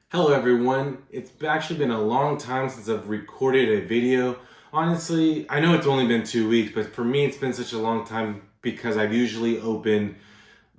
Hello everyone. It's actually been a long time since I've recorded a video. Honestly, I know it's only been 2 weeks, but for me it's been such a long time because I've usually opened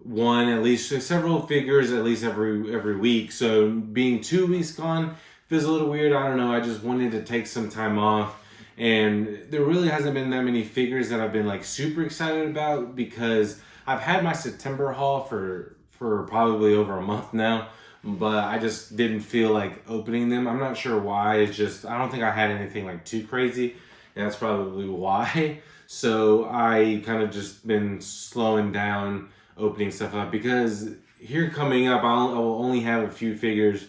one, at least several figures at least every week. So being 2 weeks gone feels a little weird. I don't know. I just wanted to take some time off. And there really hasn't been that many figures that I've been like super excited about because I've had my September haul for probably over a month now, but I just didn't feel like opening them. I'm not sure why. It's just I don't think I had anything like too crazy, and that's probably why. So I kind of just been slowing down opening stuff up because here coming up, I will only have a few figures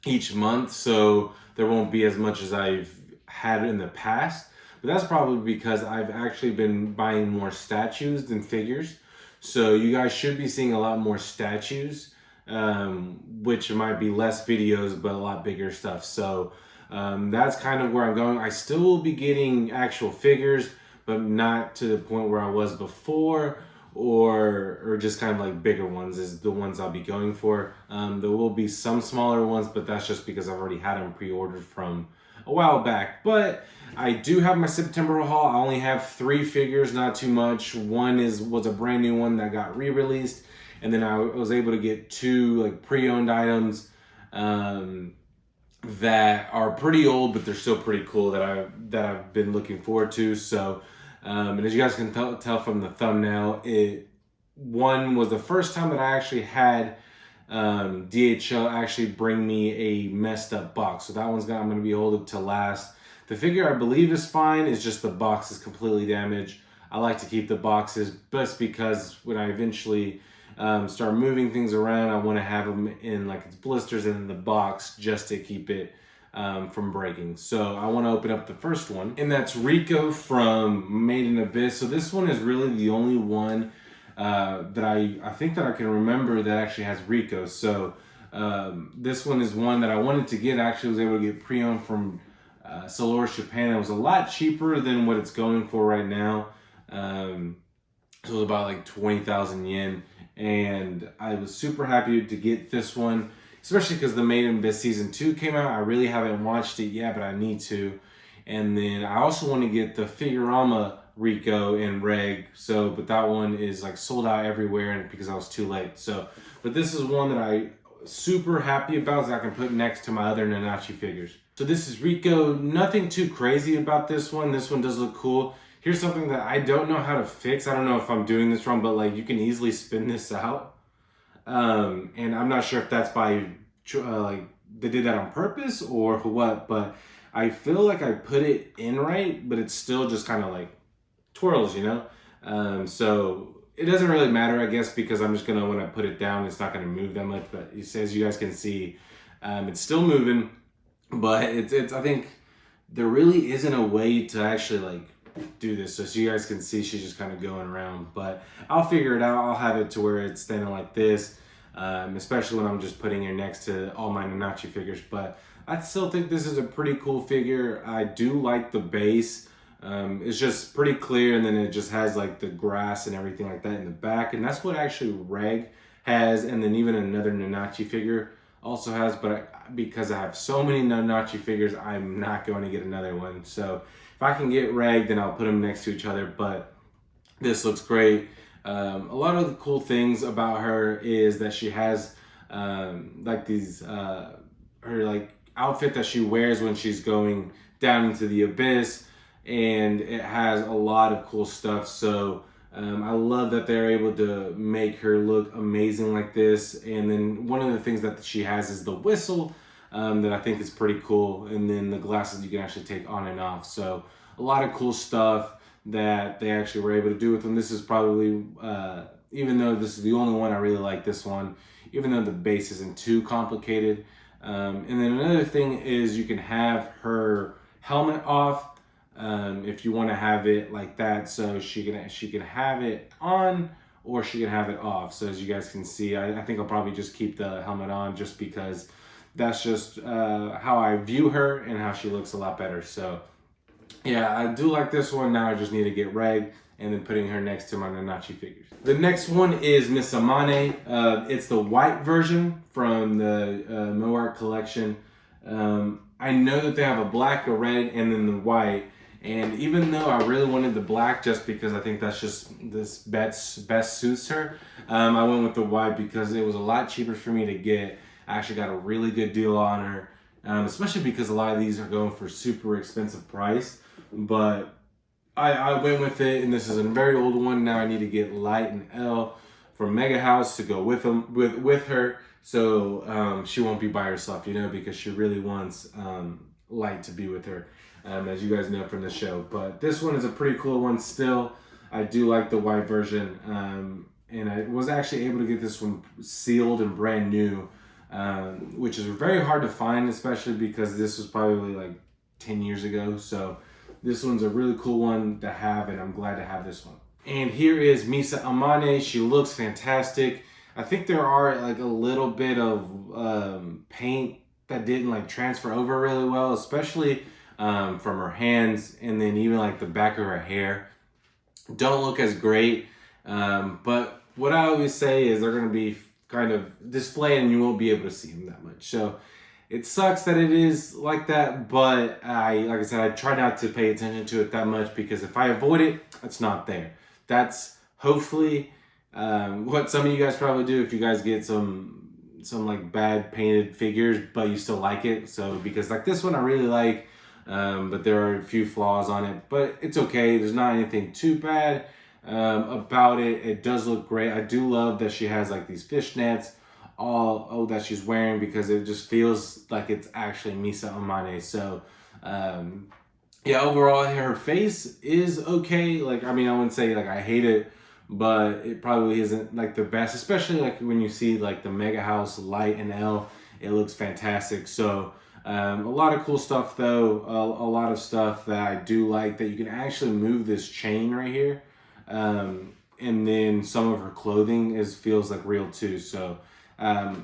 each month, so there won't be as much as I've had in the past. But that's probably because I've actually been buying more statues than figures. So you guys should be seeing a lot more statues, which might be less videos, but a lot bigger stuff. So that's kind of where I'm going. I still will be getting actual figures, but not to the point where I was before, or just kind of like bigger ones is the ones I'll be going for. There will be some smaller ones, but that's just because I've already had them pre-ordered from a while back. But I do have my September haul. I only have 3 figures, not too much. One was a brand new one that got re-released, and then I was able to get 2 like pre-owned items that are pretty old, but they're still pretty cool that I've been looking forward to. So, and as you guys can tell from the thumbnail, one was the first time that I actually had DHL actually bring me a messed up box. So that I'm going to be holding to last. The figure I believe is fine. It's just the box is completely damaged. I like to keep the boxes just because when I eventually start moving things around, I want to have them in like its blisters in the box just to keep it from breaking. So I want to open up the first one, and that's Riko from Made in Abyss. So this one is really the only one that I think that I can remember that actually has Riko. So this one is one that I wanted to get. I actually was able to get pre-owned from Solora Japan. It was a lot cheaper than what it's going for right now. So it was about like 20,000 yen. And I was super happy to get this one, especially because the Made in Abyss Season 2 came out. I really haven't watched it yet, but I need to. And then I also want to get the Figurama Riko and Reg. So, but that one is like sold out everywhere and because I was too late. So, but this is one that I super happy about that I can put next to my other Nanachi figures. So this is Riko. Nothing too crazy about this one. This one does look cool. Here's something that I don't know how to fix. I don't know if I'm doing this wrong, but like you can easily spin this out. And I'm not sure if that's by like they did that on purpose or what, but I feel like I put it in right, but it's still just kind of like twirls, you know? So it doesn't really matter, I guess, because I'm just gonna, when I put it down, it's not gonna move that much, but as you guys can see, it's still moving, but it's, I think there really isn't a way to actually like do this. So you guys can see she's just kind of going around, but I'll figure it out. I'll have it to where it's standing like this, especially when I'm just putting her next to all my Nanachi figures, but I still think this is a pretty cool figure. I do like the base. It's just pretty clear, and then it just has like the grass and everything like that in the back, and that's what actually Reg has, and then even another Nanachi figure also has, but because I have so many Nanachi figures, I'm not going to get another one. So if I can get Reg, then I'll put them next to each other, but this looks great. A lot of the cool things about her is that she has like these, her like outfit that she wears when she's going down into the abyss, and it has a lot of cool stuff. So I love that they're able to make her look amazing like this. And then one of the things that she has is the whistle that I think is pretty cool. And then the glasses you can actually take on and off. So a lot of cool stuff that they actually were able to do with them. This is probably, even though this is the only one, I really like this one, even though the base isn't too complicated. And then another thing is you can have her helmet off if you want to have it like that, so she can have it on or she can have it off. So as you guys can see, I think I'll probably just keep the helmet on just because that's just how I view her and how she looks a lot better. So yeah, I do like this one. Now I just need to get Reg, and then putting her next to my Nanachi figures. The next one is Misa Amane. It's the white version from the Moart collection. I know that they have a black, a red, and then the white. And even though I really wanted the black just because I think that's just this best suits her, I went with the white because it was a lot cheaper for me to get. I actually got a really good deal on her, especially because a lot of these are going for super expensive price. But I went with it, and this is a very old one. Now I need to get light and L from Mega House to go with her, so she won't be by herself, you know, because she really wants light to be with her, as you guys know from the show. But this one is a pretty cool one still. I do like the white version, and I was actually able to get this one sealed and brand new, which is very hard to find, especially because this was probably like 10 years ago. So this one's a really cool one to have, and I'm glad to have this one. And here is Misa Amane. She looks fantastic. I think there are like a little bit of paint that didn't like transfer over really well, especially from her hands, and then even like the back of her hair don't look as great. But what I always say is they're going to be kind of displayed and you won't be able to see them that much. So it sucks that it is like that, but like I said, I try not to pay attention to it that much, because if I avoid it, it's not there. That's hopefully what some of you guys probably do if you guys get some like bad painted figures, but you still like it. So because like this one I really like, but there are a few flaws on it, but it's okay. There's not anything too bad about it. It does look great. I do love that she has like these fishnets that she's wearing, because it just feels like it's actually Misa Amane. So yeah, overall her face is okay. Like, I mean, I wouldn't say like I hate it, but it probably isn't like the best, especially like when you see like the Mega House light and L, it looks fantastic. So a lot of cool stuff though, a lot of stuff that I do like, that you can actually move this chain right here, and then some of her clothing feels like real too. So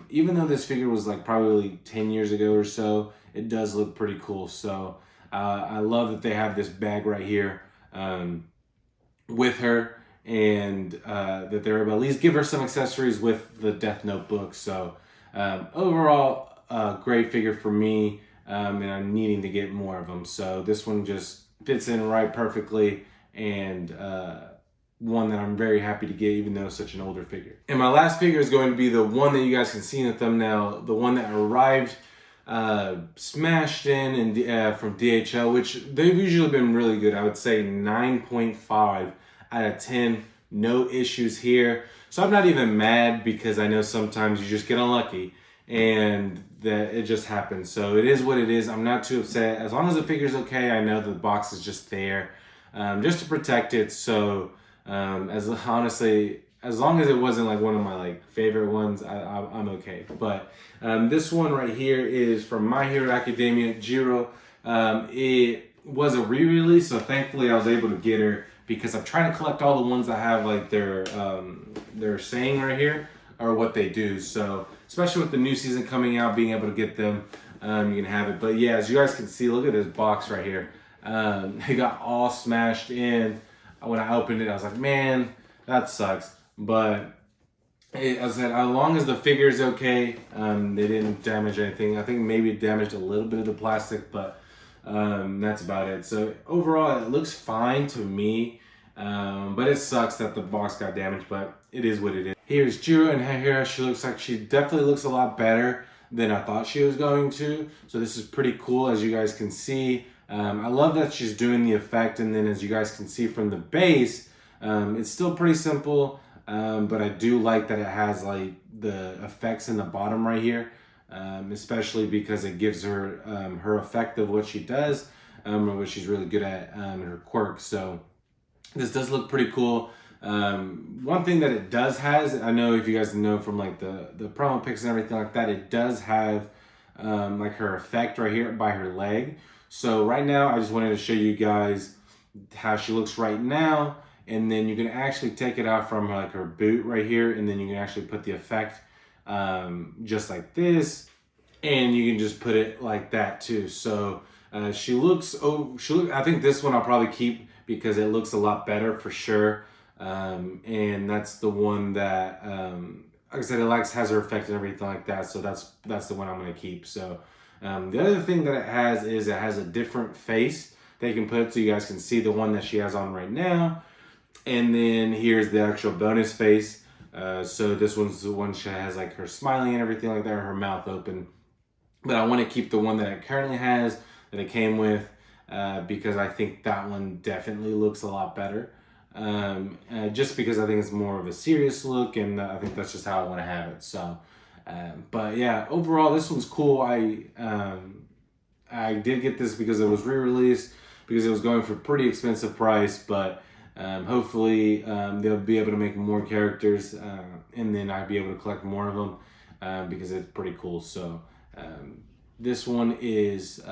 even though this figure was like probably 10 years ago or so, it does look pretty cool. So I love that they have this bag right here with her, and that they're able to at least give her some accessories with the Death Note book. So overall, great figure for me, and I'm needing to get more of them. So this one just fits in right perfectly, and one that I'm very happy to get, even though it's such an older figure. And my last figure is going to be the one that you guys can see in the thumbnail, the one that arrived smashed in and from DHL, which they've usually been really good. I would say 9.5 out of 10, no issues here. So I'm not even mad, because I know sometimes you just get unlucky and that it just happens. So it is what it is. I'm not too upset. As long as the figure's okay, I know the box is just there just to protect it. So as long as it wasn't like one of my like favorite ones, I'm okay. But this one right here is from My Hero Academia, Jiro. It was a re-release, so thankfully I was able to get her, because I'm trying to collect all the ones that have like their saying right here, or what they do. So especially with the new season coming out, being able to get them, you can have it. But yeah, as you guys can see, look at this box right here. It got all smashed in. When I opened it, I was like, man, that sucks. But as I said, as long as the figure is okay, they didn't damage anything. I think maybe it damaged a little bit of the plastic, but that's about it. So overall, it looks fine to me, but it sucks that the box got damaged, but it is what it is. Here's Jiro, and here she looks like she definitely looks a lot better than I thought she was going to. So this is pretty cool, as you guys can see. I love that she's doing the effect, and then as you guys can see from the base, it's still pretty simple, but I do like that it has like the effects in the bottom right here, especially because it gives her her effect of what she does, or what she's really good at, in her quirks. So this does look pretty cool. One thing that it does has, I know if you guys know from like the promo pics and everything like that, it does have like her effect right here by her leg. So right now, I just wanted to show you guys how she looks right now, and then you can actually take it out from like her boot right here, and then you can actually put the effect just like this, and you can just put it like that too. So I think this one I'll probably keep because it looks a lot better for sure. And that's the one that, like I said, it has her effect and everything like that. So that's the one I'm gonna keep. So the other thing that it has a different face that you can put, so you guys can see the one that she has on right now. And then here's the actual bonus face. So this one's the one she has like her smiling and everything like that, or her mouth open. But I want to keep the one that it currently has, that it came with, because I think that one definitely looks a lot better. Just because I think it's more of a serious look, and I think that's just how I want to have it. So, but yeah, overall, this one's cool. I did get this because it was re-released, because it was going for a pretty expensive price, but hopefully they'll be able to make more characters, and then I'll be able to collect more of them, because it's pretty cool. So this one is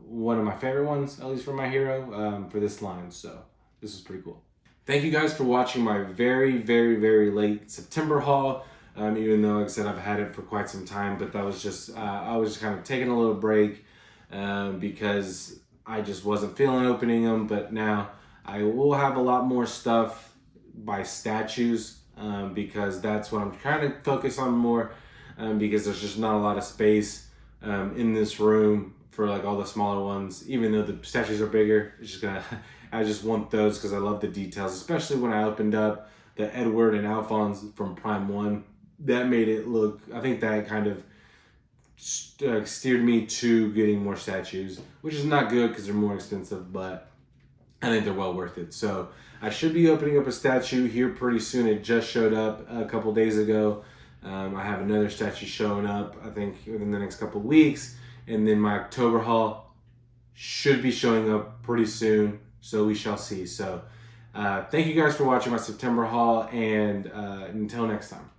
one of my favorite ones, at least for my hero, for this line. So this is pretty cool. Thank you guys for watching my very, very, very late September haul. Even though, like I said, I've had it for quite some time, but that was just, I was just kind of taking a little break because I just wasn't feeling opening them. But now I will have a lot more stuff by statues, because that's what I'm trying to focus on more, because there's just not a lot of space in this room for like all the smaller ones. Even though the statues are bigger, it's just gonna I just want those because I love the details, especially when I opened up the Edward and Alphonse from Prime 1. That made it look, I think that kind of steered me to getting more statues, which is not good because they're more expensive, but I think they're well worth it. So I should be opening up a statue here pretty soon. It just showed up a couple days ago. I have another statue showing up, I think, within the next couple weeks. And then my October haul should be showing up pretty soon. So we shall see. So thank you guys for watching my September haul, and until next time.